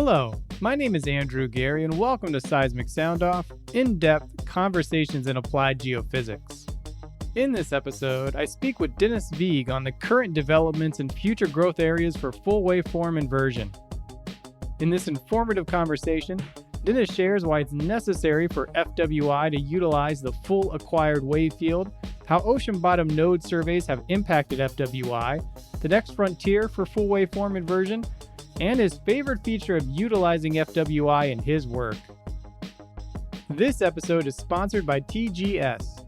Hello, my name is Andrew Geary, and welcome to Seismic Sound-Off, in-depth conversations in applied geophysics. In this episode, I speak with Dennis Vigh on the current developments and future growth areas for full-waveform inversion. In this informative conversation, Dennis shares why it's necessary for FWI to utilize the full acquired wave field, how ocean bottom node surveys have impacted FWI, the next frontier for full waveform inversion, and his favorite feature of utilizing FWI in his work. This episode is sponsored by TGS.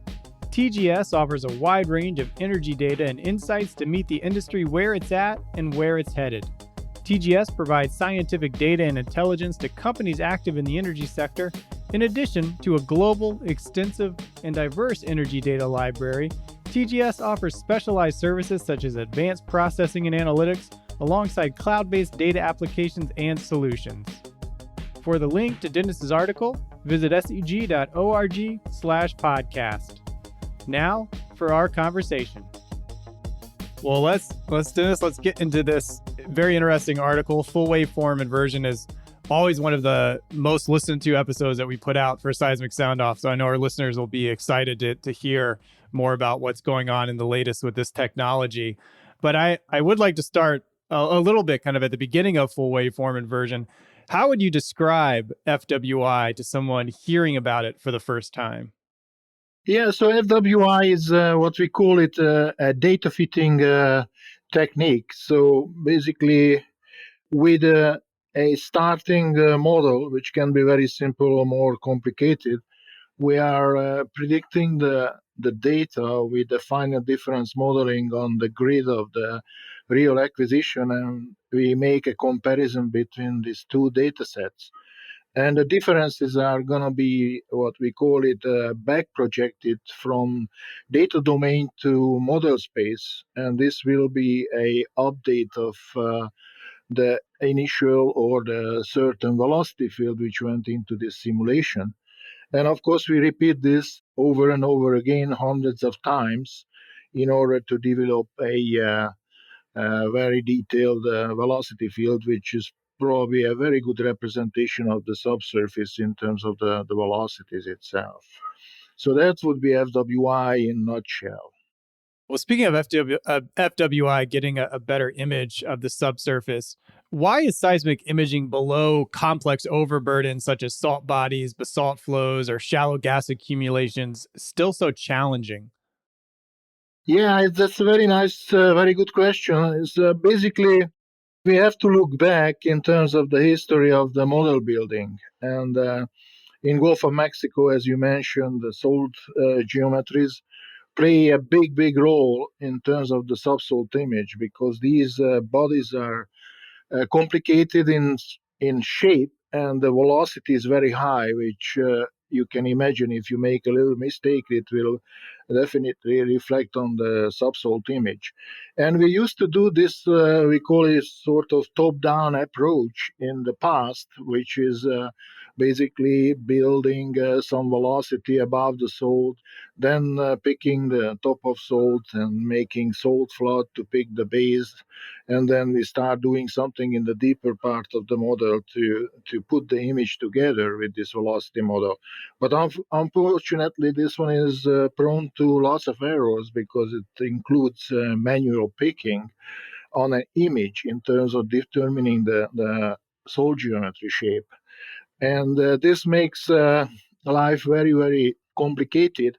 TGS offers a wide range of energy data and insights to meet the industry where it's at and where it's headed. TGS provides scientific data and intelligence to companies active in the energy sector, in addition to a global, extensive, and diverse energy data library. TGS offers specialized services such as advanced processing and analytics, alongside cloud-based data applications and solutions. For the link to Dennis's article, visit seg.org/podcast. Now for our conversation. Well, let's get into this very interesting article. Full waveform inversion is always one of the most listened to episodes that we put out for Seismic Sound Off. So I know our listeners will be excited to hear more about what's going on in the latest with this technology. But I would like to start a little bit kind of at the beginning of full waveform inversion. How would you describe FWI to someone hearing about it for the first time? Yeah, so FWI is what we call it a data fitting technique. So basically, with a starting model, which can be very simple or more complicated, we are predicting the data with the final difference modeling on the grid of the real acquisition, and we make a comparison between these two data sets. And the differences are going to be what we call it back projected from data domain to model space. And this will be a update of the initial or the certain velocity field which went into this simulation. And of course, we repeat this over and over again hundreds of times in order to develop a very detailed velocity field, which is probably a very good representation of the subsurface in terms of the velocities itself. So that would be FWI in a nutshell. Well, speaking of FWI getting a better image of the subsurface, why is seismic imaging below complex overburdens such as salt bodies, basalt flows, or shallow gas accumulations still so challenging? Yeah, that's a very nice, very good question. It's basically, we have to look back in terms of the history of the model building. And in Gulf of Mexico, as you mentioned, the salt geometries play a big role in terms of the subsalt image, because these bodies are complicated in shape, and the velocity is very high, which you can imagine if you make a little mistake, it will definitely reflect on the subsalt image. And we used to do this, we call it sort of top-down approach in the past, which is basically building some velocity above the salt, then picking the top of salt and making salt flood to pick the base. And then we start doing something in the deeper part of the model to put the image together with this velocity model. But unfortunately, this one is prone to lots of errors because it includes manual picking on an image in terms of determining the salt geometry shape. And this makes life very complicated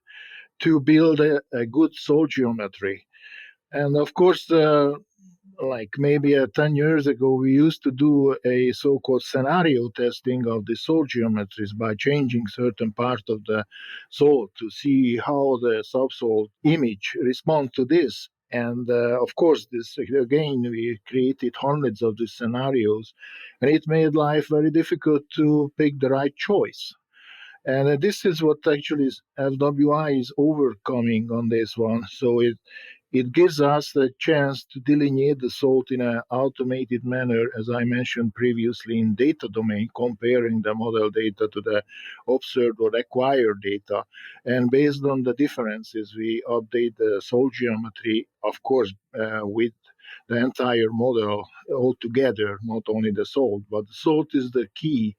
to build a good salt geometry. And of course, like maybe 10 years ago, we used to do a so-called scenario testing of the salt geometries by changing certain part of the salt to see how the subsalt image responds to this. And of course, this again, we created hundreds of these scenarios, and it made life very difficult to pick the right choice. And this is what actually FWI is overcoming on this one. So it gives us the chance to delineate the salt in an automated manner, as I mentioned previously, in data domain, comparing the model data to the observed or acquired data. And based on the differences, we update the salt geometry, of course, with the entire model altogether, not only the salt, but the salt is the key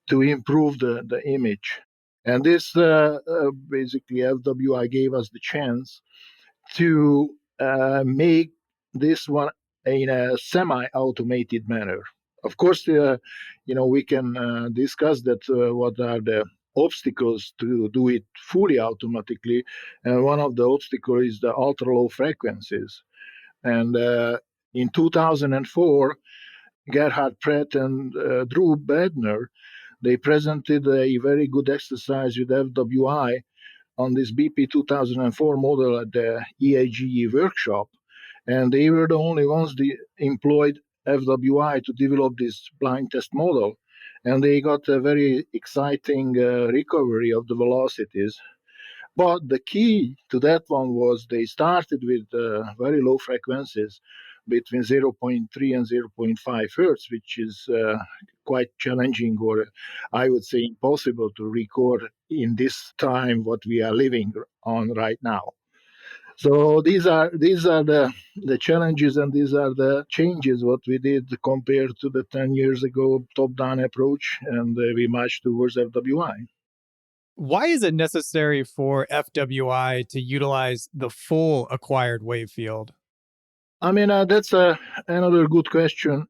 to improve the image. And this basically FWI gave us the chance to make this one in a semi-automated manner. Of course, we can discuss that what are the obstacles to do it fully automatically, and one of the obstacles is the ultra-low frequencies. And in 2004, Gerhard Pratt and Drew Bedner, they presented a very good exercise with FWI on this BP 2004 model at the EAGE workshop. And they were the only ones that employed FWI to develop this blind test model. And they got a very exciting recovery of the velocities. But the key to that one was they started with very low frequencies between zero point 0.3 and zero point 0.5 hertz, which is quite challenging, or I would say impossible to record in this time what we are living on right now. So these are the challenges, and these are the changes what we did compared to the 10 years ago top-down approach, and we marched towards FWI. Why is it necessary for FWI to utilize the full acquired wave field? I mean, that's another good question.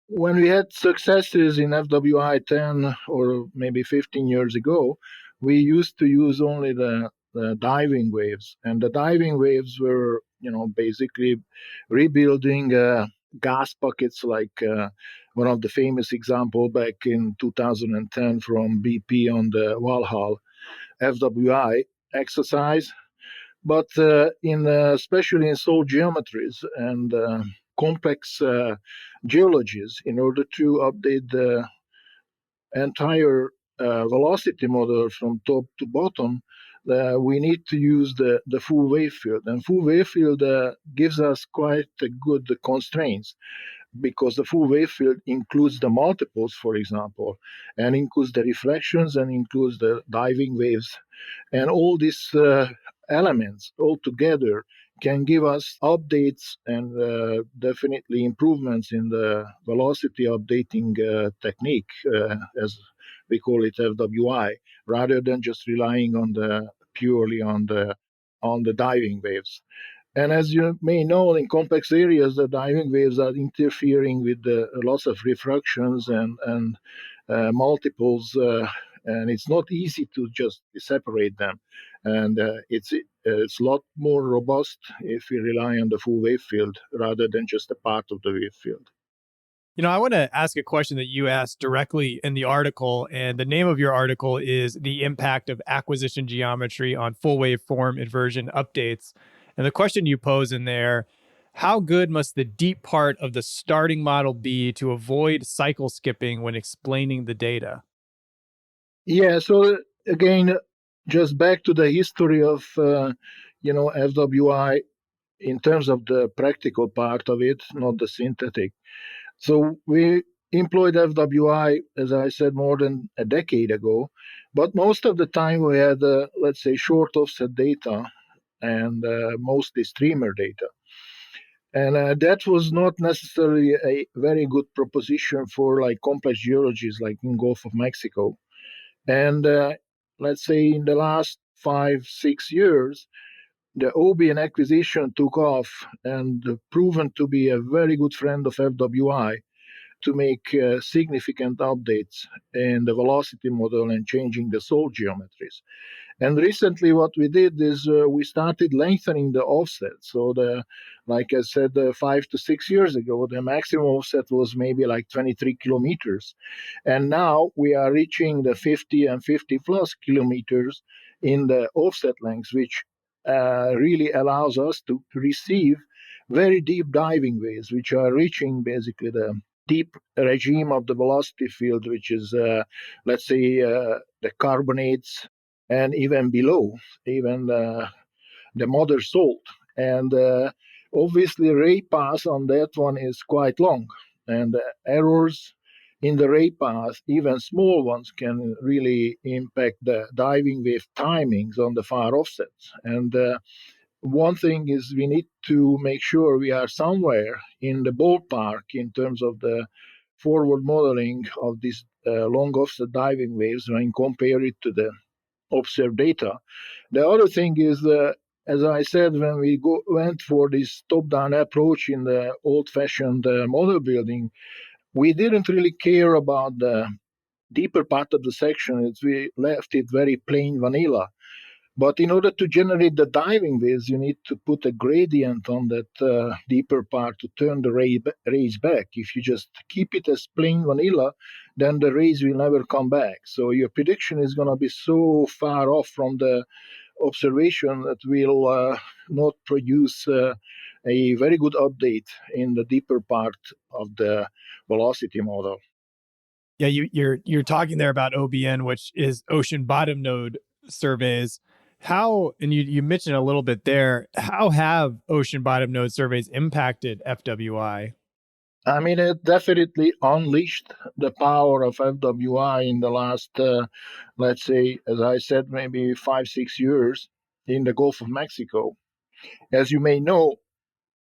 When we had successes in FWI 10 or maybe 15 years ago, we used to use only the diving waves. And the diving waves were, basically rebuilding gas pockets, like one of the famous example back in 2010 from BP on the Valhall FWI exercise. But especially in soil geometries and complex geologies, in order to update the entire velocity model from top to bottom, we need to use the full wave field. And full wave field gives us quite a good constraints, because the full wave field includes the multiples, for example, and includes the reflections and includes the diving waves. And all these elements all together can give us updates and definitely improvements in the velocity updating technique, as we call it FWI, rather than just relying on purely on the diving waves. And as you may know, in complex areas, the diving waves are interfering with lots of refractions and multiples, and it's not easy to just separate them. And it's a lot more robust if we rely on the full wave field rather than just a part of the wave field. I want to ask a question that you asked directly in the article, and the name of your article is The Impact of Acquisition Geometry on Full-Waveform Inversion Updates. And the question you pose in there, how good must the deep part of the starting model be to avoid cycle skipping when explaining the data? Yeah, so again, just back to the history of, FWI in terms of the practical part of it, not the synthetic. So we employed FWI, as I said, more than a decade ago, but most of the time we had, let's say, short offset data and mostly streamer data. And that was not necessarily a very good proposition for like complex geologies like in Gulf of Mexico. And let's say in the last 5-6 years, the OBN acquisition took off and proven to be a very good friend of FWI to make significant updates in the velocity model and changing the soil geometries. And recently, what we did is we started lengthening the offset. So, like I said, 5 to 6 years ago, the maximum offset was maybe like 23 kilometers. And now we are reaching the 50 and 50 plus kilometers in the offset lengths, which really allows us to receive very deep diving waves, which are reaching basically the deep regime of the velocity field, which is, let's say, the carbonates and even below, even the mother salt. And obviously, ray path on that one is quite long, and errors in the ray path, even small ones, can really impact the diving wave timings on the far offsets. And one thing is we need to make sure we are somewhere in the ballpark in terms of the forward modeling of these long offset diving waves when compare it to the observed data. The other thing is, as I said, when we went for this top-down approach in the old-fashioned model building, we didn't really care about the deeper part of the section. We left it very plain vanilla. But in order to generate the diving waves, you need to put a gradient on that deeper part to turn the rays back. If you just keep it as plain vanilla, then the rays will never come back. So your prediction is going to be so far off from the observation that will not produce a very good update in the deeper part of the velocity model. Yeah, you're talking there about OBN, which is ocean bottom node surveys. How, and you mentioned a little bit there, how have ocean bottom node surveys impacted FWI? I mean, it definitely unleashed the power of FWI in the last, let's say, as I said, maybe 5-6 years in the Gulf of Mexico. As you may know,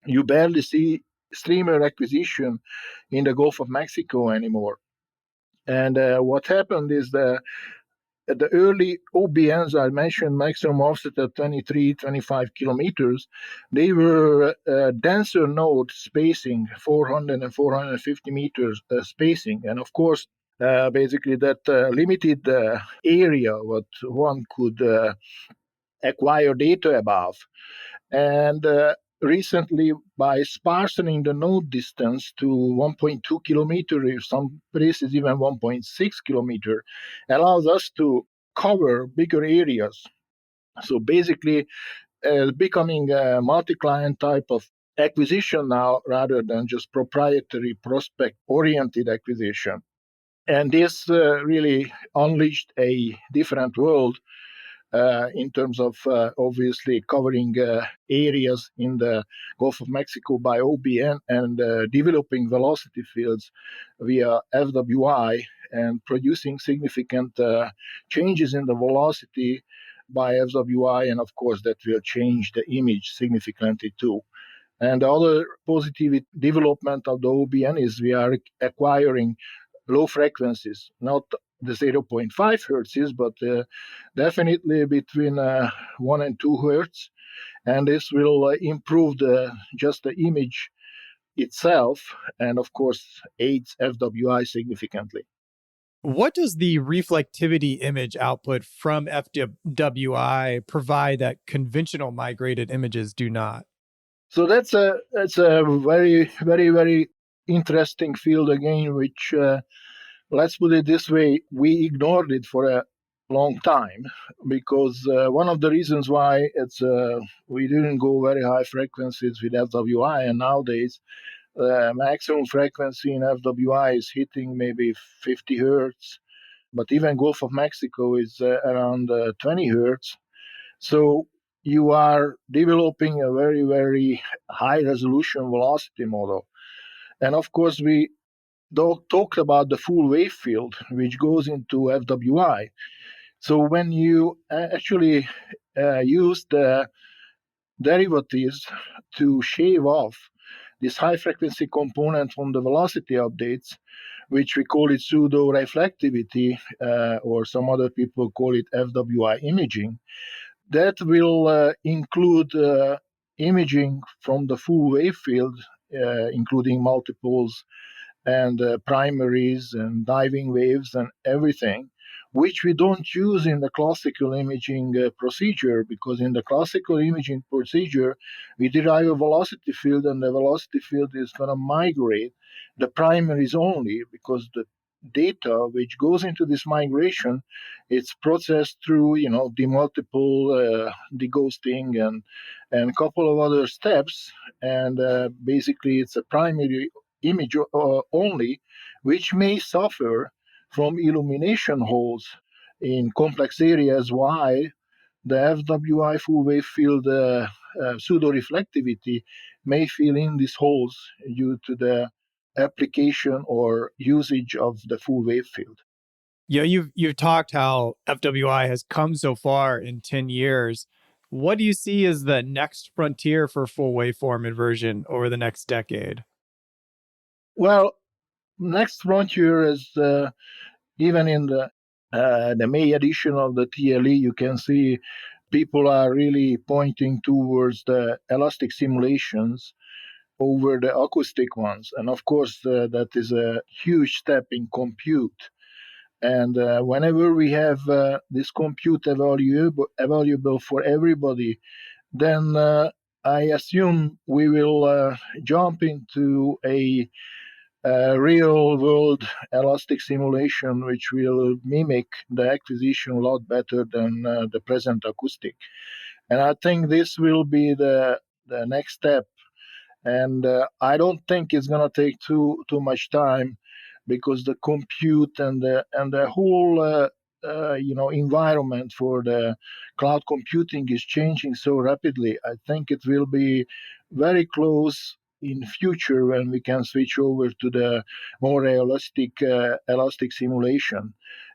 you barely see streamer acquisition in the Gulf of Mexico anymore. And what happened is the early OBNs I mentioned, maximum offset at 23, 25 kilometers, they were denser node spacing, 400 and 450 meters spacing. And of course, basically that limited the area what one could acquire data above. And recently, by sparsening the node distance to 1.2 kilometer, some places even 1.6 kilometer, allows us to cover bigger areas. So basically, becoming a multi-client type of acquisition now rather than just proprietary prospect-oriented acquisition. And this really unleashed a different world in terms of obviously covering areas in the Gulf of Mexico by OBN and developing velocity fields via FWI and producing significant changes in the velocity by FWI. And of course, that will change the image significantly too. And the other positive development of the OBN is we are acquiring low frequencies, not the 0.5 hertz, but definitely between 1 and 2 hertz. And this will improve just the image itself and, of course, aids FWI significantly. What does the reflectivity image output from FWI provide that conventional migrated images do not? So that's a very, very, very interesting field again, which let's put it this way, we ignored it for a long time because one of the reasons why we didn't go very high frequencies with FWI, and nowadays the maximum frequency in FWI is hitting maybe 50 hertz, but even Gulf of Mexico is around 20 hertz. So you are developing a very, very high resolution velocity model. And of course, we talked about the full wave field, which goes into FWI. So when you actually use the derivatives to shave off this high frequency component from the velocity updates, which we call it pseudo reflectivity, or some other people call it FWI imaging, that will include imaging from the full wave field, including multiples and primaries and diving waves and everything, which we don't use in the classical imaging procedure, because in the classical imaging procedure, we derive a velocity field, and the velocity field is going to migrate the primaries only, because the data which goes into this migration, it's processed through the multiple deghosting and a couple of other steps, and basically it's a primary image only, which may suffer from illumination holes in complex areas, while the FWI full wave field pseudo-reflectivity may fill in these holes due to the application or usage of the full wave field. Yeah, you've talked how FWI has come so far in 10 years. What do you see as the next frontier for full waveform inversion over the next decade? Well, next frontier is even in the May edition of the TLE, you can see people are really pointing towards the elastic simulations over the acoustic ones. And of course, that is a huge step in compute. And whenever we have this compute available for everybody, then I assume we will jump into a real world elastic simulation, which will mimic the acquisition a lot better than the present acoustic. And I think this will be the next step. And I don't think it's going to take too much time, because the compute and the whole environment for the cloud computing is changing so rapidly. I think it will be very close in future when we can switch over to the more realistic elastic simulation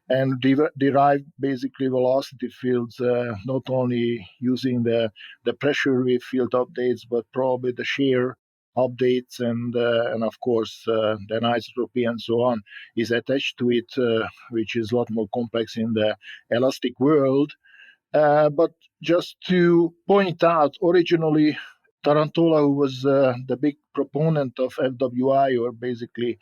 and derive basically velocity fields, not only using the pressure wave field updates, but probably the shear updates, and of course the anisotropy and so on is attached to it, which is a lot more complex in the elastic world. But just to point out, originally Tarantola, who was the big proponent of FWI, or basically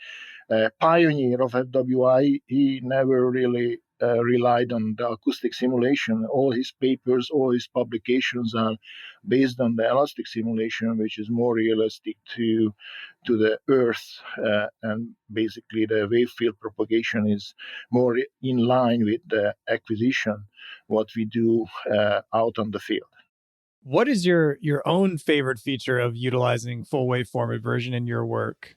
pioneer of FWI, he never really relied on the acoustic simulation. All his papers, all his publications are based on the elastic simulation, which is more realistic to the Earth, and basically the wave field propagation is more in line with the acquisition, what we do out on the field. What is your own favorite feature of utilizing full waveform inversion in your work?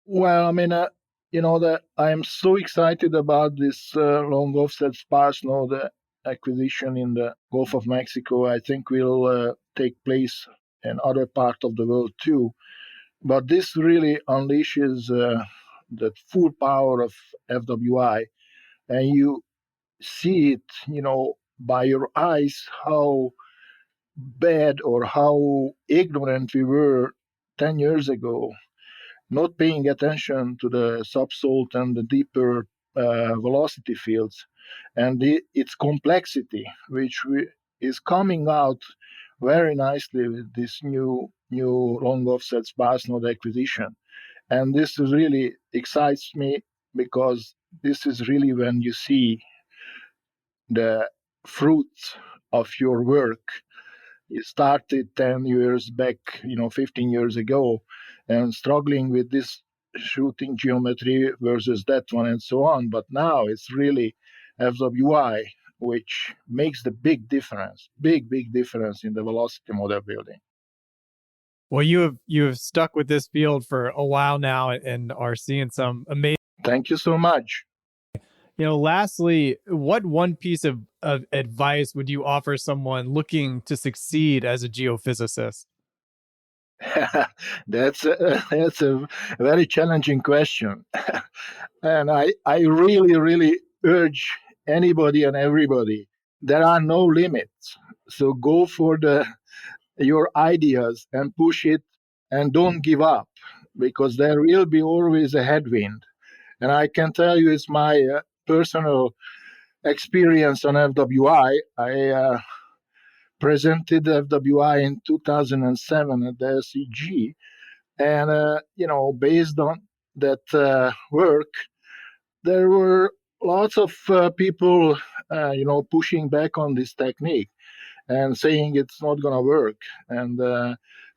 Well, I mean, that I am so excited about this long offset sparse node acquisition in the Gulf of Mexico. I think will take place in other parts of the world too. But this really unleashes the full power of FWI, and you see it, by your eyes, how bad or how ignorant we were 10 years ago, not paying attention to the subsalt and the deeper velocity fields and its complexity, which is coming out very nicely with this new long offset sparse node acquisition. And this really excites me, because this is really when you see the fruits of your work. You started 10 years back, 15 years ago, and struggling with this shooting geometry versus that one and so on. But now it's really FWI, which makes the big difference, big difference in the velocity model building. Well, you have stuck with this field for a while now and are seeing some amazing. Thank you so much. Lastly, what one piece of advice would you offer someone looking to succeed as a geophysicist? That's a very challenging question. And I really urge anybody and everybody, there are no limits. So go for your ideas and push it, and don't give up, because there will be always a headwind. And I can tell you, it's my personal experience on FWI. I presented FWI in 2007 at the SEG, and based on that work, there were lots of people, pushing back on this technique and saying it's not going to work. And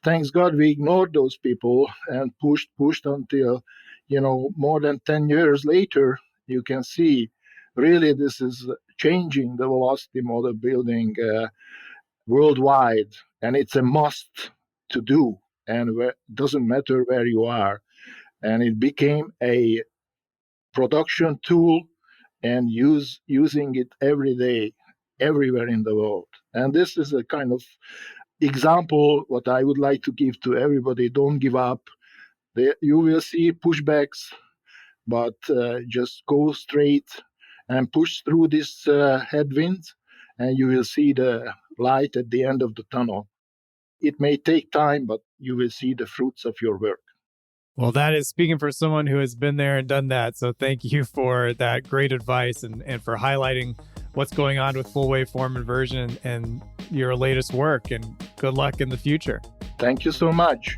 thanks God we ignored those people and pushed until, more than 10 years later, you can see really this is changing the velocity model building worldwide. And it's a must to do. And it doesn't matter where you are. And it became a production tool, and using it every day everywhere in the world. And this is a kind of example what I would like to give to everybody. Don't give up. You will see pushbacks, but just go straight and push through this headwinds, and you will see the light at the end of the tunnel. It may take time, but you will see the fruits of your work. Well, that is speaking for someone who has been there and done that. So thank you for that great advice and for highlighting what's going on with full waveform inversion and your latest work. And good luck in the future. Thank you so much.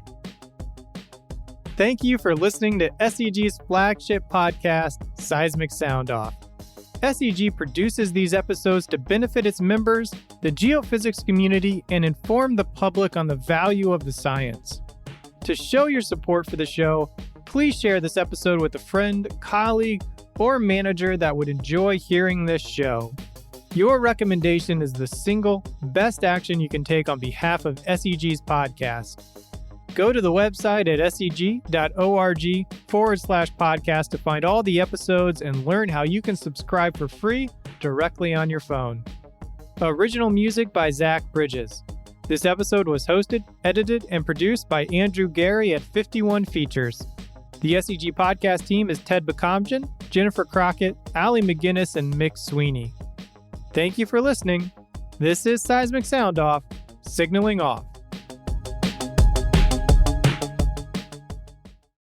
Thank you for listening to SEG's flagship podcast, Seismic Sound Off. SEG produces these episodes to benefit its members, the geophysics community, and inform the public on the value of the science. To show your support for the show, please share this episode with a friend, colleague, or manager that would enjoy hearing this show. Your recommendation is the single best action you can take on behalf of SEG's podcast. Go to the website at seg.org/podcast to find all the episodes and learn how you can subscribe for free directly on your phone. Original music by Zach Bridges. This episode was hosted, edited, and produced by Andrew Geary at 51 Features. The SEG podcast team is Ted Bakamjian, Jennifer Crockett, Ali McGinnis, and Mick Swiney. Thank you for listening. This is Seismic Sound Off, signaling off.